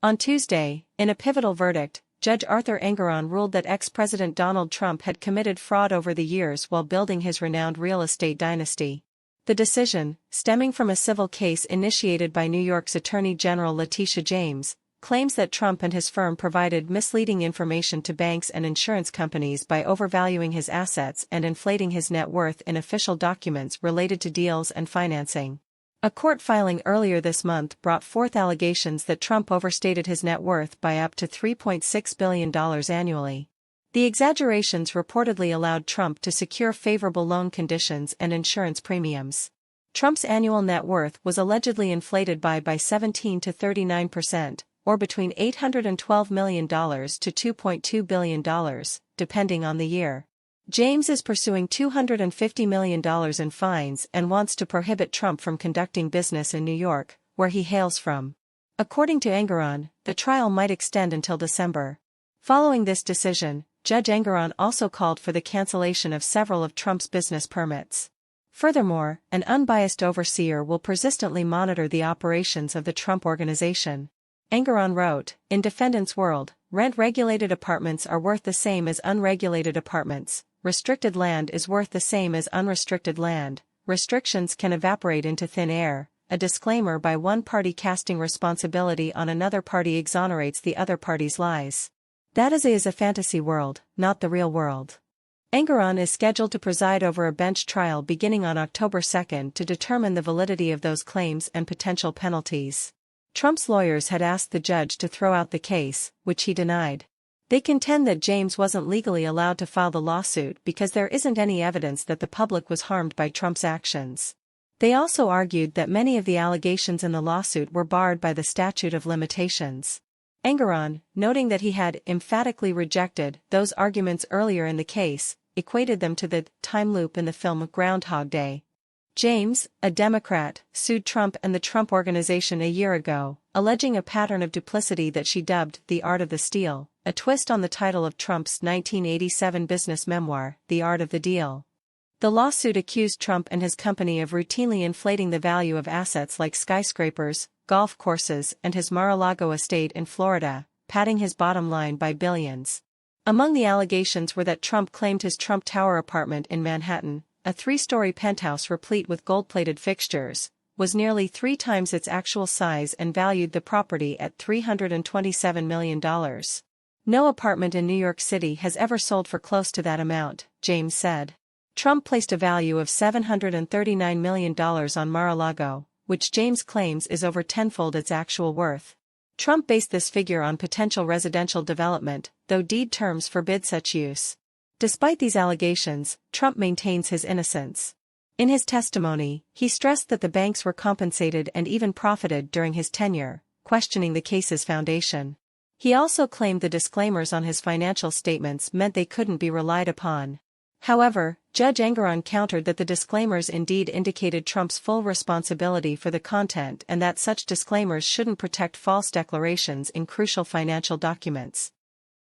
On Tuesday, in a pivotal verdict, Judge Arthur Engoron ruled that ex-President Donald Trump had committed fraud over the years while building his renowned real estate dynasty. The decision, stemming from a civil case initiated by New York's Attorney General Letitia James, claims that Trump and his firm provided misleading information to banks and insurance companies by overvaluing his assets and inflating his net worth in official documents related to deals and financing. A court filing earlier this month brought forth allegations that Trump overstated his net worth by up to $3.6 billion annually. The exaggerations reportedly allowed Trump to secure favorable loan conditions and insurance premiums. Trump's annual net worth was allegedly inflated by 17 to 39%, or between $812 million to $2.2 billion, depending on the year. James is pursuing $250 million in fines and wants to prohibit Trump from conducting business in New York, where he hails from. According to Engoron, the trial might extend until December. Following this decision, Judge Engoron also called for the cancellation of several of Trump's business permits. Furthermore, an unbiased overseer will persistently monitor the operations of the Trump Organization. Engoron wrote, "In defendant's world, rent-regulated apartments are worth the same as unregulated apartments. Restricted land is worth the same as unrestricted land. Restrictions can evaporate into thin air. A disclaimer by one party casting responsibility on another party exonerates the other party's lies. That is a fantasy world, not the real world." Engoron is scheduled to preside over a bench trial beginning on October 2 to determine the validity of those claims and potential penalties. Trump's lawyers had asked the judge to throw out the case, which he denied. They contend that James wasn't legally allowed to file the lawsuit because there isn't any evidence that the public was harmed by Trump's actions. They also argued that many of the allegations in the lawsuit were barred by the statute of limitations. Engoron, noting that he had emphatically rejected those arguments earlier in the case, equated them to the time loop in the film Groundhog Day. James, a Democrat, sued Trump and the Trump Organization a year ago, alleging a pattern of duplicity that she dubbed The Art of the Steal, a twist on the title of Trump's 1987 business memoir, The Art of the Deal. The lawsuit accused Trump and his company of routinely inflating the value of assets like skyscrapers, golf courses, and his Mar-a-Lago estate in Florida, padding his bottom line by billions. Among the allegations were that Trump claimed his Trump Tower apartment in Manhattan, a 3-story penthouse replete with gold-plated fixtures, was nearly 3 times its actual size and valued the property at $327 million. No apartment in New York City has ever sold for close to that amount, James said. Trump placed a value of $739 million on Mar-a-Lago, which James claims is over tenfold its actual worth. Trump based this figure on potential residential development, though deed terms forbid such use. Despite these allegations, Trump maintains his innocence. In his testimony, he stressed that the banks were compensated and even profited during his tenure, questioning the case's foundation. He also claimed the disclaimers on his financial statements meant they couldn't be relied upon. However, Judge Engoron countered that the disclaimers indeed indicated Trump's full responsibility for the content and that such disclaimers shouldn't protect false declarations in crucial financial documents.